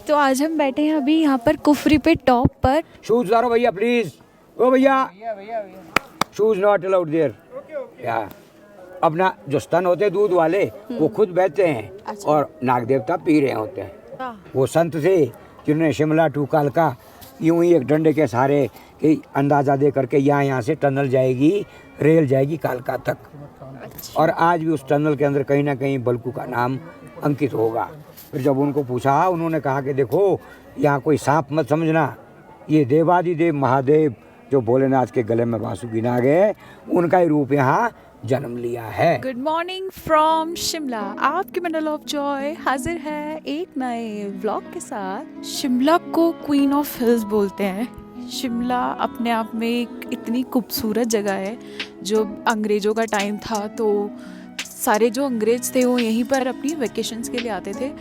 तो आज हम बैठे हैं अभी यहाँ पर कुफरी पे टॉप पर। शूज उतारो भैया प्लीज। ओ भैया शूज नॉट अलाउड देयर। या अपना जो स्तन होते दूध वाले वो खुद बहते हैं। अच्छा। और नाग देवता पी रहे होते हैं। वो संत थे जिन्होंने शिमला टू कालका यूं ही एक डंडे के सहारे कि अंदाजा दे करके यहाँ से टनल जाएगी, रेल जाएगी कालका तक। अच्छा। और आज भी उस टनल के अंदर कहीं ना कहीं बल्कू का नाम अंकित होगा। फिर जब उनको पूछा, उन्होंने कहा कि देखो यहाँ कोई सांप मत समझना, ये देवादिदेव महादेव जो भोलेनाथ के गले में बांसुरी नाग है उनका ही रूप यहाँ जन्म लिया है। Good morning from Shimla. आपके बंडल ऑफ जॉय हाजिर है एक नए व्लॉग के साथ। शिमला को क्वीन ऑफ हिल्स बोलते हैं। शिमला अपने आप में एक इतनी खूबसूरत जगह है। जो अंग्रेज़ों का टाइम था तो सारे जो अंग्रेज थे वो यहीं पर अपनी वेकेशंस के लिए आते थे।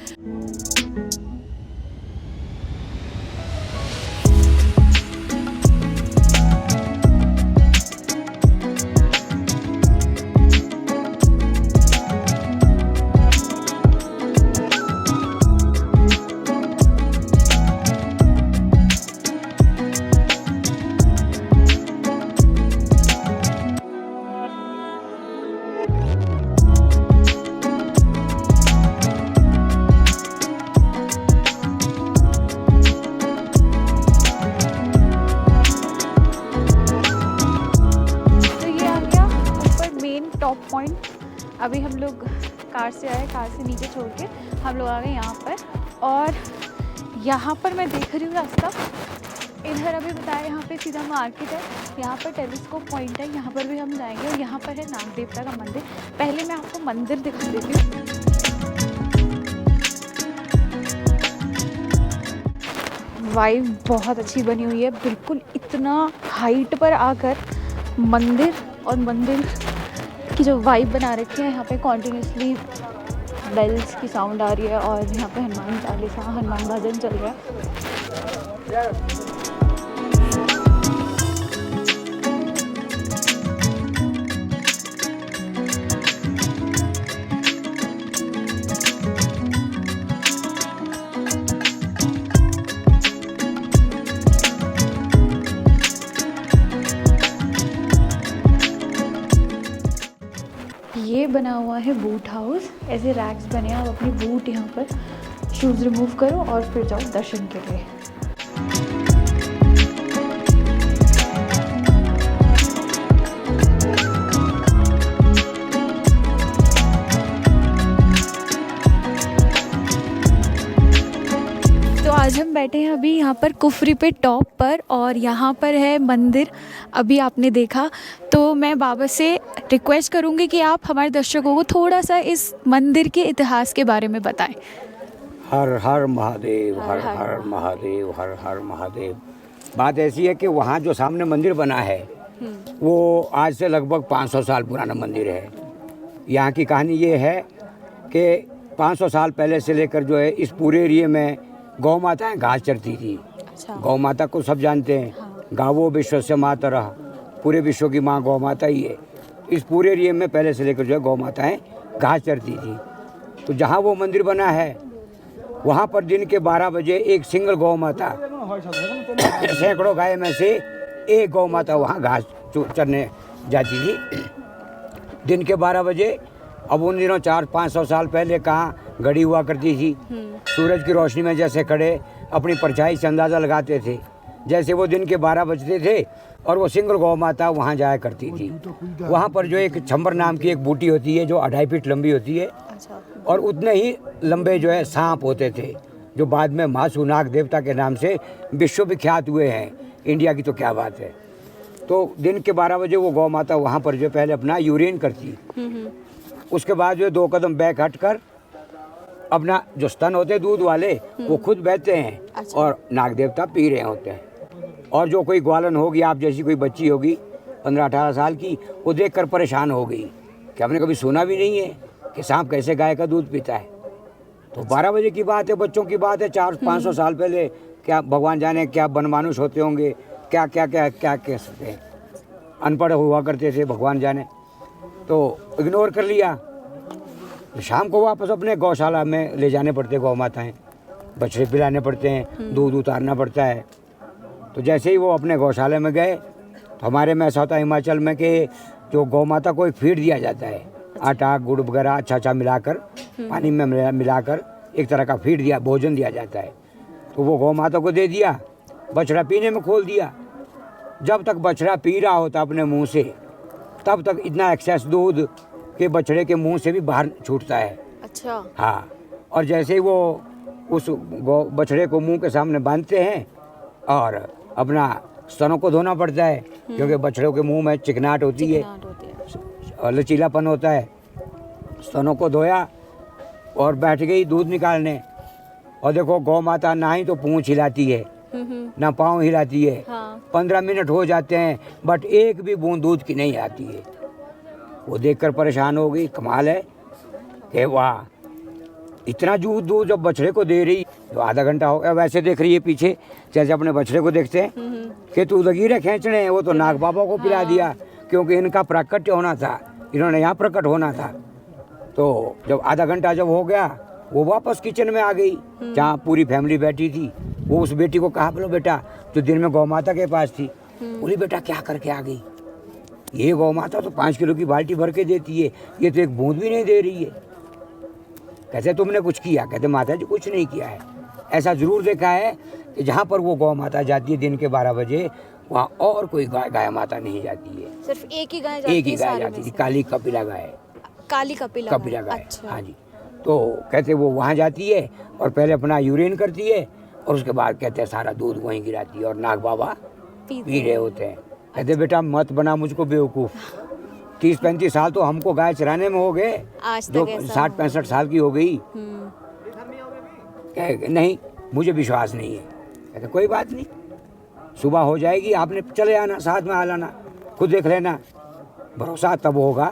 Top point. अभी हम लोग कार से आए, कार से नीचे छोड़ के हम लोग आ गए यहाँ पर। और यहाँ पर मैं देख रही हूँ रास्ता इधर, अभी बताया यहाँ पे सीधा मार्केट है, यहाँ पर टेलीस्कोप पॉइंट है, यहाँ पर भी हम जाएंगे। और यहाँ पर है नाग देवता का मंदिर। पहले मैं आपको मंदिर दिखा देती हूँ। वाइब बहुत अच्छी बनी हुई है, बिल्कुल इतना हाइट पर आकर मंदिर और मंदिर की जो वाइब बना रखी है। यहाँ पे कॉन्टिन्यूसली बेल्स की साउंड आ रही है और यहाँ पे हनुमान चालीसा, हनुमान भजन चल रहा है। ये बना हुआ है बूट हाउस। ऐसे रैक्स बने हैं, आप अपनी बूट यहाँ पर शूज़ रिमूव करो और फिर जाओ दर्शन के लिए। तो आज हम बैठे हैं अभी यहाँ पर कुफरी पे टॉप पर और यहाँ पर है मंदिर। अभी आपने देखा, तो मैं बाबा से रिक्वेस्ट करूँगी कि आप हमारे दर्शकों को थोड़ा सा इस मंदिर के इतिहास के बारे में बताएं। हर हर महादेव, हर हर महादेव, हर हर महादेव। बात ऐसी है कि वहाँ जो सामने मंदिर बना है वो आज से लगभग 500 साल पुराना मंदिर है। यहाँ की कहानी ये है कि 500 साल पहले से लेकर जो है इस पूरे एरिए में गौ माताएँ घास चरती थी। अच्छा। गौ माता को सब जानते हैं। हाँ। गावो विश्वस्य मातरः, पूरे विश्व की माँ गौ माता ही है। इस पूरे एरिए में पहले से लेकर जो है गौ माताएँ घास चरती थी। तो जहाँ वो मंदिर बना है वहाँ पर दिन के 12 बजे एक सिंगल गौ माता, सैकड़ों गाय में से एक गौ माता वहाँ घास चरने जाती थी दिन के 12 बजे। अब उन दिनों 400-500 साल पहले कहाँ घड़ी हुआ करती थी। सूरज की रोशनी में जैसे खड़े अपनी परछाई से अंदाज़ा लगाते थे। जैसे वो दिन के 12 बजते थे और वो सिंगल गौ माता वहाँ जाया करती थी। वहाँ पर जो एक छम्बर नाम की एक बूटी होती है जो 2.5 फीट लंबी होती है। अच्छा। और उतने ही लंबे जो है सांप होते थे जो बाद में मासू नाग देवता के नाम से विश्व विख्यात हुए हैं। इंडिया की तो क्या बात है। तो दिन के 12 बजे वो गौ माता वहाँ पर जो पहले अपना यूरिन करती, उसके बाद जो 2 कदम बैक हट कर अपना जो स्तन होते दूध वाले वो खुद बहते हैं। अच्छा। और नाग देवता पी रहे होते हैं। और जो कोई ग्वालन होगी, आप जैसी कोई बच्ची होगी 15-18 साल की, वो देखकर परेशान हो गई कि हमने कभी सुना भी नहीं है कि सांप कैसे गाय का दूध पीता है। तो 12 बजे की बात है, बच्चों की बात है, 400-500 साल पहले। क्या भगवान जाने क्या बनमानुष होते होंगे, क्या क्या क्या क्या कह सकते हैं, अनपढ़ हुआ करते थे भगवान जाने। तो इग्नोर कर लिया। शाम को वापस अपने गौशाला में ले जाने पड़ते गौ माताएँ। बछड़े पिलाने पड़ते हैं, दूध उतारना पड़ता है। तो जैसे ही वो अपने गौशाले में गए तो हमारे में ऐसा होता है हिमाचल में कि जो गौ माता को एक फीड दिया जाता है, आटा गुड़ वगैरह अच्छा मिलाकर पानी में मिलाकर एक तरह का फीड दिया, भोजन दिया जाता है। तो वो गौ माता को दे दिया, बछड़ा पीने में खोल दिया। जब तक बछड़ा पी रहा होता अपने मुंह से, तब तक इतना एक्सेस दूध के बछड़े के मुंह से भी बाहर छूटता है। अच्छा। हाँ, और जैसे ही वो उस बछड़े को मुंह के सामने बांधते हैं और अपना स्तनों को धोना पड़ता है, क्योंकि बछड़ों के मुंह में चिकनाहट होती है और लचीलापन होता है। स्तनों को धोया और बैठ गई दूध निकालने। और देखो गौ माता ना ही तो पूंछ हिलाती है ना पाँव हिलाती है। हाँ। 15 मिनट हो जाते हैं बट एक भी बूंद दूध की नहीं आती है। वो देखकर परेशान हो गई, कमाल है कि वाह, इतना दूध जब बछड़े को दे रही। तो आधा घंटा हो गया, वैसे देख रही है पीछे, जैसे अपने बछड़े को देखते हैं कि तू लकीरें खींचने। वो तो नाग बाबा को पिला दिया, क्योंकि इनका प्राकट्य होना था, इन्होंने यहाँ प्रकट होना था। तो जब आधा घंटा जब हो गया, वो वापस किचन में आ गई जहाँ पूरी फैमिली बैठी थी। वो उस बेटी को कहा, बोलो बेटा जो दिन में गौ माता के पास थी, बोली बेटा क्या करके आ गई? ये गौ माता तो 5 किलो की बाल्टी भर के देती है, ये तो एक बूंद भी नहीं दे रही है। कहते तुमने कुछ किया? कहते माता जी कुछ नहीं किया है। ऐसा जरूर देखा है कि जहाँ पर वो गौ माता जाती है दिन के 12 बजे, वहाँ और कोई गाय माता नहीं जाती है। सिर्फ एक ही गाय जाती है? एक ही गाय जाती थी, काली कपिला गाय। काली कपिला गाय। अच्छा। हाँ जी। तो कहते वो वहाँ जाती है और पहले अपना यूरिन करती है और उसके बाद कहते हैं सारा दूध वहीं गिराती है और नाग बाबा पी रहे होते हैं। कहते बेटा मत बना मुझको बेवकूफ़, 30-35 साल तो हमको गाय चराने में हो गए, जो 60-65 साल की हो गई। नहीं, मुझे विश्वास नहीं है। कहते कोई बात नहीं, सुबह हो जाएगी, आपने चले आना, साथ में आ लाना, खुद देख लेना, भरोसा तब होगा।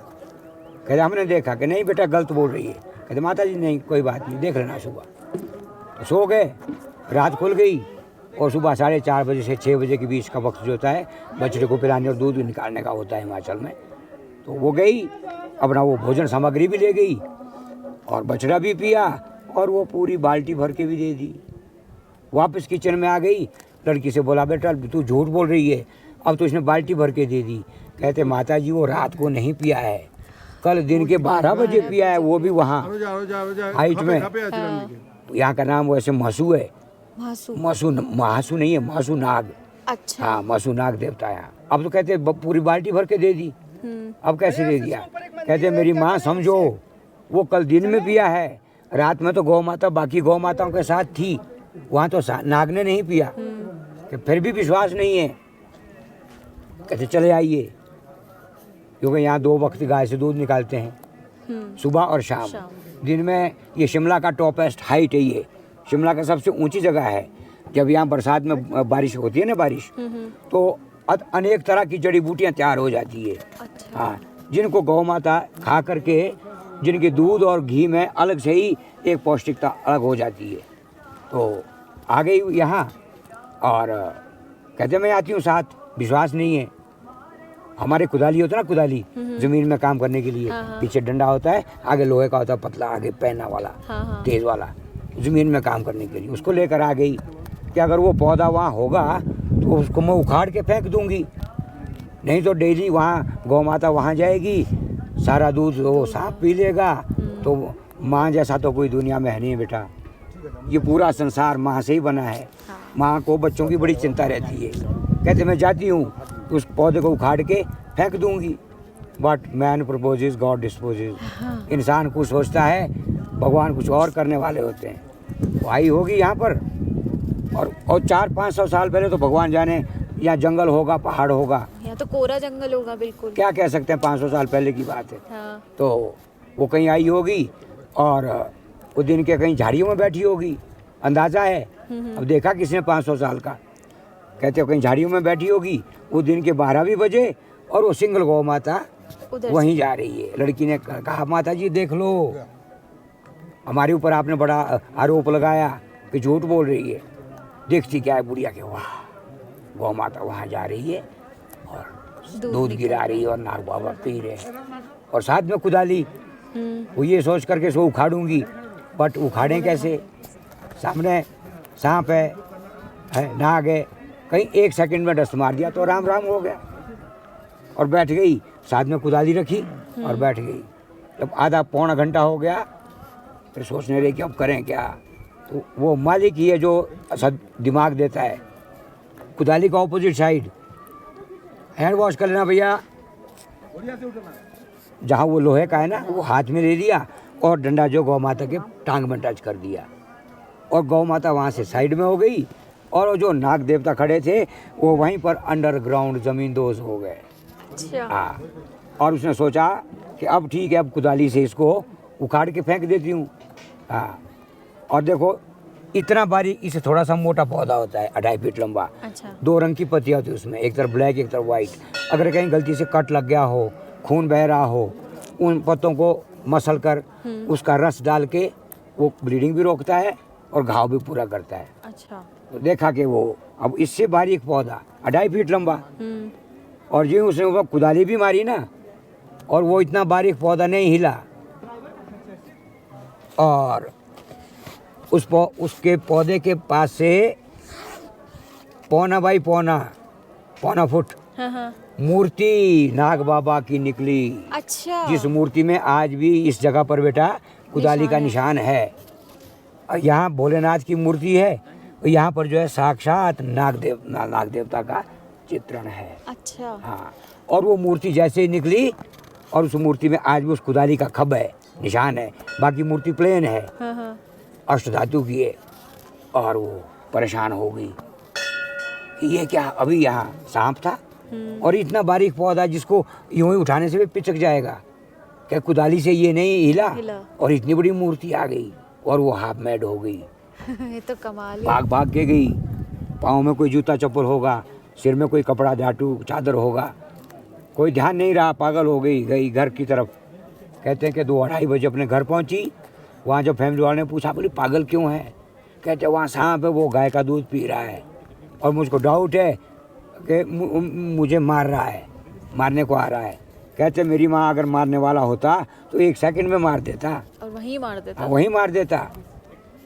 कहते हमने देखा कि नहीं बेटा गलत बोल रही है। कहते माता जी नहीं कोई बात नहीं, देख लेना सुबह। तो सो गए, रात खुल गई और सुबह 4:30 बजे से 6 बजे के बीच का वक्त जो होता है बछड़े को पिलाने और दूध निकालने का होता है हिमाचल में। तो वो गई, अपना वो भोजन सामग्री भी ले गई और बछड़ा भी पिया और वो पूरी बाल्टी भर के भी दे दी। वापस किचन में आ गई, लड़की से बोला बेटा तू झूठ बोल रही है, अब तो इसने बाल्टी भर के दे दी। कहते माता जी वो रात को नहीं पिया है, कल दिन के 12 बजे पिया है, वो भी वहाँ हाइट में। यहाँ का नाम वैसे महसू है, महासू नहीं है, महसू नाग। अच्छा। हाँ, महसू नाग देवता है। अब तो कहते पूरी बाल्टी भर के दे दी। अब कैसे दे दिया? कहते मेरी माँ समझो, वो कल दिन में पिया है, रात में तो गौ माता बाकी गौ माताओं के साथ थी, वहाँ तो नाग ने नहीं पिया। कि फिर भी विश्वास नहीं है। कहते चले आइए, क्योंकि यहाँ 2 वक्त गाय से दूध निकालते हैं, सुबह और शाम। दिन में ये शिमला का टॉपेस्ट हाइट है, ये शिमला का सबसे ऊंची जगह है। जब यहाँ बरसात में बारिश होती है ना, बारिश, तो अनेक तरह की जड़ी बूटियाँ तैयार हो जाती है। अच्छा। हाँ, जिनको गौ माता खा करके, जिनके दूध और घी में अलग से ही एक पौष्टिकता अलग हो जाती है। तो आ गई यहाँ और कहते मैं आती हूँ साथ, विश्वास नहीं है। हमारे कुदाली होता है ना, कुदाली जमीन में काम करने के लिए। पीछे डंडा होता है, आगे लोहे का होता है पतला, आगे पैना वाला, तेज वाला, जमीन में काम करने के लिए। उसको लेकर आ गई कि अगर वो पौधा वहाँ होगा तो उसको मैं उखाड़ के फेंक दूंगी, नहीं तो डेली वहाँ गौ माता वहाँ जाएगी, सारा दूध वो सांप पी लेगा। तो माँ जैसा तो कोई दुनिया में है नहीं बेटा, ये पूरा संसार माँ से ही बना है। माँ को बच्चों की बड़ी चिंता रहती है। कहते मैं जाती हूँ उस पौधे को उखाड़ के फेंक दूंगी, but man proposes God disposes. इंसान कुछ सोचता है, भगवान कुछ और करने वाले होते हैं। वो आई होगी यहाँ पर और 400-500 साल पहले तो भगवान जाने यहाँ जंगल होगा, पहाड़ होगा, यहाँ तो कोरा जंगल होगा बिल्कुल। क्या कह सकते हैं, 500 साल पहले की बात है। हाँ। तो वो कहीं आई होगी और वो दिन के कहीं झाड़ियों में बैठी होगी, अंदाजा है। अब देखा किसने 500 साल का। कहते हो कहीं झाड़ियों में बैठी होगी, वो दिन के 12 भी बजे और वो सिंगल गौ माता वहीं जा रही है। लड़की ने कहा माता जी देख लो, हमारे ऊपर आपने बड़ा आरोप लगाया कि झूठ बोल रही है, देखती क्या है बुढ़िया के, वाह गौ माता वहाँ जा रही है और दूध गिरा रही है और नाग बाबा पी रहे हैं और साथ में कुदाली। वो ये सोच करके सो उखाड़ूंगी, बट उखाड़ें कैसे? सामने सांप है नाग है, कहीं 1 सेकंड में डस्ट मार दिया तो राम राम हो गया। और बैठ गई, साथ में कुदाली रखी और बैठ गई। जब आधा पौना घंटा हो गया फिर सोचने रहे कि अब करें क्या। तो वो मालिक ही है जो सब दिमाग देता है। कुदाली का ऑपोजिट साइड हैंड वॉश कर लेना भैया, जहाँ वो लोहे का है ना वो हाथ में ले लिया और डंडा जो गौ माता के टांग में टच कर दिया और गौ माता वहाँ से साइड में हो गई। और जो नाग देवता खड़े थे वो वहीं पर अंडरग्राउंड जमीन दोज हो गए। अच्छा। हाँ, और उसने सोचा कि अब ठीक है, अब कुदाली से इसको उखाड़ के फेंक देती हूँ। हाँ, और देखो इतना बारीक, इसे थोड़ा सा मोटा पौधा होता है 2.5 फीट लंबा। अच्छा। 2 रंग की पत्तियाँ होती है उसमें, एक तरफ ब्लैक एक तरफ वाइट। अगर कहीं गलती से कट लग गया हो, खून बह रहा हो, उन पत्तों को मसल कर उसका रस डाल के वो ब्लीडिंग भी रोकता है और घाव भी पूरा करता है। अच्छा। तो देखा कि वो अब इससे बारीक पौधा 2.5 फीट लंबा, और जो उसने वो कुदाली भी मारी ना और वो इतना बारीक पौधा नहीं हिला, और उसके पौधे के पास से पौना बाई पौना फुट हाँ। मूर्ति नाग बाबा की निकली। अच्छा। जिस मूर्ति में आज भी इस जगह पर बेटा कुदाली का निशान है। और यहाँ भोलेनाथ की मूर्ति है, और यहाँ पर जो है साक्षात नाग देवता का चित्रण है। अच्छा। हाँ, और वो मूर्ति जैसे ही निकली और उस मूर्ति में आज भी उस कुदाली का खब है, निशान है। बाकी मूर्ति प्लेन है, हाँ। अष्टधातु की है। और वो परेशान हो गई कि ये क्या, अभी यहाँ सांप था और इतना बारीक पौधा जिसको यूं ही उठाने से भी पिचक जाएगा, क्या कुदाली से ये नहीं हिला। और इतनी बड़ी मूर्ति आ गई और वो हाफ मैड हो गई। ये तो कमाल है। भाग के गई, पाँव में कोई जूता चप्पल होगा, सिर में कोई कपड़ा झाटू चादर होगा, कोई ध्यान नहीं रहा, पागल हो गई घर की तरफ। कहते हैं कि 2-2:30 बजे अपने घर पहुंची। वहाँ जब फैमिली वाले ने पूछा, बोली पागल क्यों है? कहते वहाँ सांप है, वो गाय का दूध पी रहा है और मुझको डाउट है कि मुझे मार रहा है, मारने को आ रहा है। कहते मेरी माँ अगर मारने वाला होता तो 1 सेकंड में मार देता और वहीं मार देता। वहीं मार देता।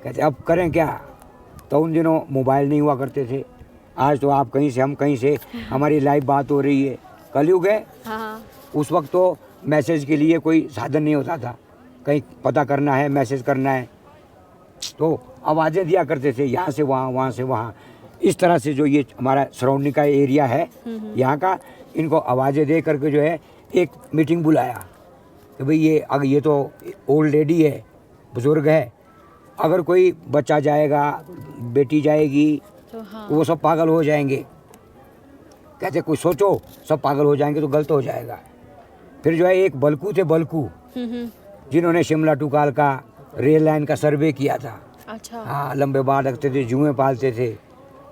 कहते अब करें क्या। तो उन दिनों मोबाइल नहीं हुआ करते थे, आज तो आप कहीं से हम कहीं से, हमारी लाइव बात हो रही है। कलयुग है। हाँ। उस वक्त तो मैसेज के लिए कोई साधन नहीं होता था, कहीं पता करना है, मैसेज करना है तो आवाज़ें दिया करते थे, यहाँ से वहाँ, वहाँ से वहाँ। इस तरह से जो ये हमारा सराउंडिंग का एरिया है यहाँ का, इनको आवाज़ें दे करके जो है एक मीटिंग बुलाया कि भाई ये अगर ये तो ओल्ड लेडी है, बुज़ुर्ग है, अगर कोई बच्चा जाएगा, बेटी जाएगी तो हाँ। वो सब पागल हो जाएंगे। कहते कोई सोचो, सब पागल हो जाएंगे तो गलत हो जाएगा। फिर जो है एक बलकू थे, बलकू, जिन्होंने शिमला टू कालका रेल लाइन का सर्वे किया था। अच्छा। हाँ, लंबे बाल रखते थे, जुएँ पालते थे,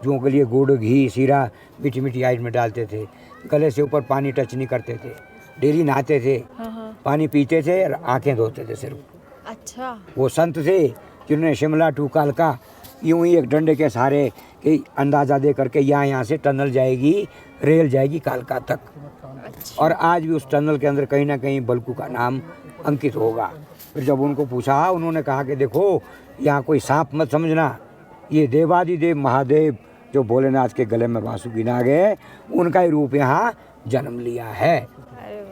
जुओं के लिए गुड़ घी सीरा मीठी मीठी आइट में डालते थे, गले से ऊपर पानी टच नहीं करते थे, डेली नहाते थे, हाँ। पानी पीते थे और आंखें धोते थे सिर्फ। अच्छा। वो संत थे जिन्होंने शिमला टू कालका यूं ही एक डंडे के सहारे के अंदाज़ा दे करके यहाँ से टनल जाएगी, रेल जाएगी कालका तक। अच्छा। और आज भी उस टनल के अंदर कहीं ना कहीं बलकू का नाम अंकित होगा। फिर जब उनको पूछा, उन्होंने कहा कि देखो यहाँ कोई सांप मत समझना, ये देवादिदेव महादेव जो भोलेनाथ के गले में बांसुरी नाग है, उनका ही रूप यहाँ जन्म लिया है।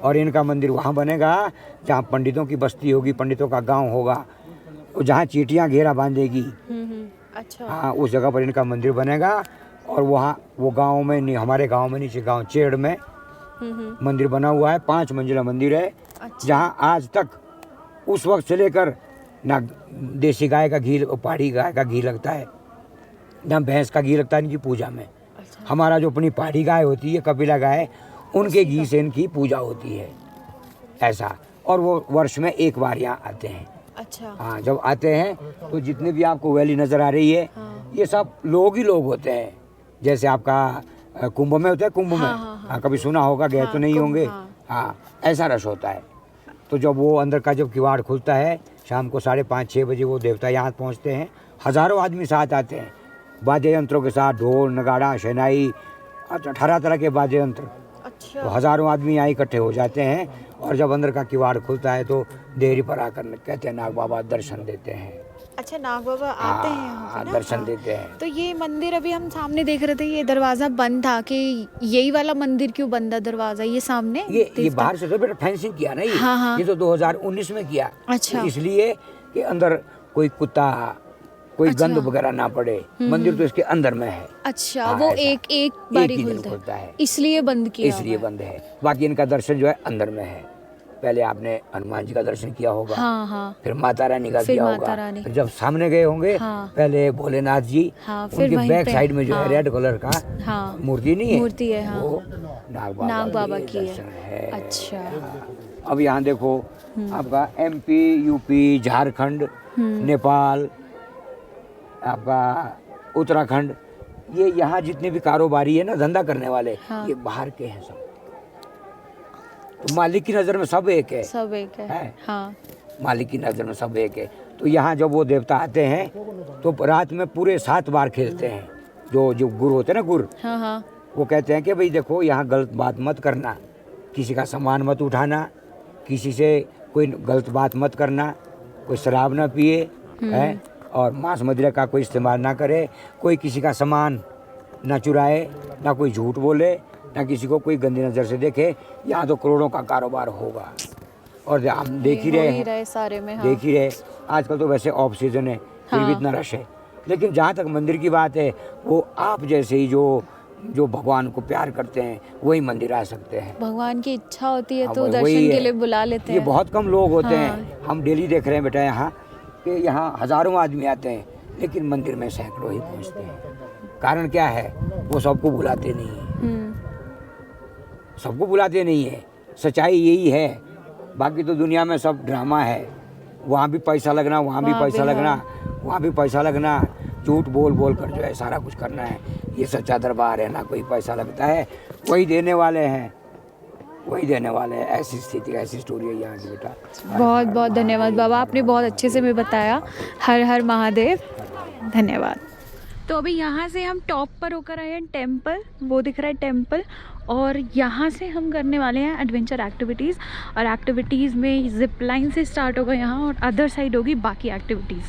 और इनका मंदिर वहाँ बनेगा जहाँ पंडितों की बस्ती होगी, पंडितों का गांव होगा, जहाँ चींटियाँ घेरा बांधेगी। अच्छा। हाँ, उस जगह पर इनका मंदिर बनेगा। और वहाँ वो गांव में नहीं, हमारे गांव में नीचे गांव चेड़ में मंदिर बना हुआ है, 5 मंजिला मंदिर है। अच्छा। जहाँ आज तक उस वक्त से लेकर ना देसी गाय का घी, पहाड़ी गाय का घी लगता है, ना भैंस का घी लगता है इनकी पूजा में। अच्छा। हमारा जो अपनी पहाड़ी गाय होती है, कपिला गाय, उनके घी से इनकी पूजा होती है ऐसा। और वो वर्ष में 1 बार यहाँ आते हैं। अच्छा। हाँ, जब आते हैं तो जितने भी आपको वैली नज़र आ रही है, ये सब लोग ही लोग होते हैं। जैसे आपका कुंभ में होता है, कुंभ में हाँ, कभी सुना होगा, गए तो नहीं होंगे। हाँ, ऐसा रश होता है। तो जब वो अंदर का जब किवाड़ खुलता है, शाम को 5:30-6 बजे वो देवता यहाँ पहुँचते हैं। हज़ारों आदमी साथ आते हैं, वाद्य यंत्रों के साथ, ढोल नगाड़ा शहनाई, 18 तरह के वाद्य यंत्र। अच्छा। तो हज़ारों आदमी यहाँ इकट्ठे हो जाते हैं। और जब अंदर का किवाड़ खुलता है तो देहरी पर आकर कहते हैं नाग बाबा दर्शन देते हैं। अच्छा, नाग बाबा आते हैं यहाँ पे हाँ, ना? दर्शन हाँ। देते हैं। तो ये मंदिर अभी हम सामने देख रहे थे, ये दरवाजा बंद था कि यही वाला मंदिर क्यों बंद है दरवाजा? ये सामने ये देवता- बाहर से तो बेटा फेंसिंग किया ना, हाँ, हाँ। ये तो 2019 में किया। अच्छा। तो इसलिए कि अंदर कोई कुत्ता, कोई अच्छा। गंद वगैरह ना पड़े। मंदिर तो इसके अंदर में है। अच्छा, हाँ, वो ऐसा। एक बारी ही दिन खुलता खुलता है, है। इसलिए बंद किया इसलिए हुआ है। बंद है। बाकी इनका दर्शन जो है अंदर में है। पहले आपने हनुमान जी का दर्शन किया होगा, हाँ हाँ फिर माता रानी का फिर किया माता होगा, रानी। फिर जब सामने गए होंगे हाँ। पहले भोलेनाथ जी, हाँ, फिर उनके वहीं बैक पे, साइड में जो हाँ। है रेड कलर का हाँ मूर्ति नहीं है, मूर्ति है, हाँ। वो नाग बाबा की है। दर्शन है। अच्छा। अब यहाँ देखो आपका MP, UP, झारखंड, नेपाल, आपका उत्तराखंड, ये यहाँ जितने भी कारोबारी है ना, धंधा करने वाले, हाँ। ये बाहर के हैं सब। तो मालिक की नज़र में सब एक है। सब एक है। हाँ मालिक की नज़र में सब एक है। तो यहाँ जब वो देवता आते हैं तो रात में पूरे 7 बार खेलते हैं। जो जो गुरु होते हैं ना, गुरु, हाँ हाँ वो कहते हैं कि भाई देखो, यहाँ गलत बात मत करना, किसी का सामान मत उठाना, किसी से कोई गलत बात मत करना, कोई शराब ना पिए है, और मांस मदिरा का कोई इस्तेमाल ना करे, कोई किसी का सामान ना चुराए, ना कोई झूठ बोले, ना किसी को कोई गंदी नज़र से देखे। यहाँ तो करोड़ों का कारोबार होगा। और हम देख ही रहे हैं, सारे में। हाँ। देख ही रहे। आजकल तो वैसे ऑफ सीजन है, फिर भी हाँ। इतना रश है। लेकिन जहाँ तक मंदिर की बात है, वो आप जैसे ही जो भगवान को प्यार करते हैं वही मंदिर आ सकते हैं। भगवान की इच्छा होती है हाँ, तो वही दर्शन के है। लिए बुला लेते ये हैं। बहुत कम लोग होते हाँ। हैं। हम डेली देख रहे हैं बेटा यहाँ कि यहाँ हजारों आदमी आते हैं, लेकिन मंदिर में सैकड़ों ही पहुँचते हैं। कारण क्या है? वो सबको बुलाते नहीं है, सबको बुलाते नहीं है। सच्चाई यही है। बाकी तो दुनिया में सब ड्रामा है। वहाँ भी पैसा लगना, वहाँ भी पैसा लगना, वहाँ भी पैसा लगना, झूठ बोल बोल कर जो है सारा कुछ करना है। ये सच्चा दरबार है ना, कोई पैसा लगता है, वही देने वाले हैं, वही देने वाले हैं। ऐसी स्थिति, ऐसी स्टोरी है यहाँ की बेटा। बहुत बहुत धन्यवाद बाबा, आपने बहुत अच्छे से हमें बताया। हर हर महादेव, धन्यवाद। तो अभी यहाँ से हम टॉप पर होकर आए हैं, टेम्पल, वो दिख रहा है टेम्पल, और यहाँ से हम करने वाले हैं एडवेंचर एक्टिविटीज़। और एक्टिविटीज़ में जिप लाइन से स्टार्ट होगा यहाँ, और अदर साइड होगी बाकी एक्टिविटीज़।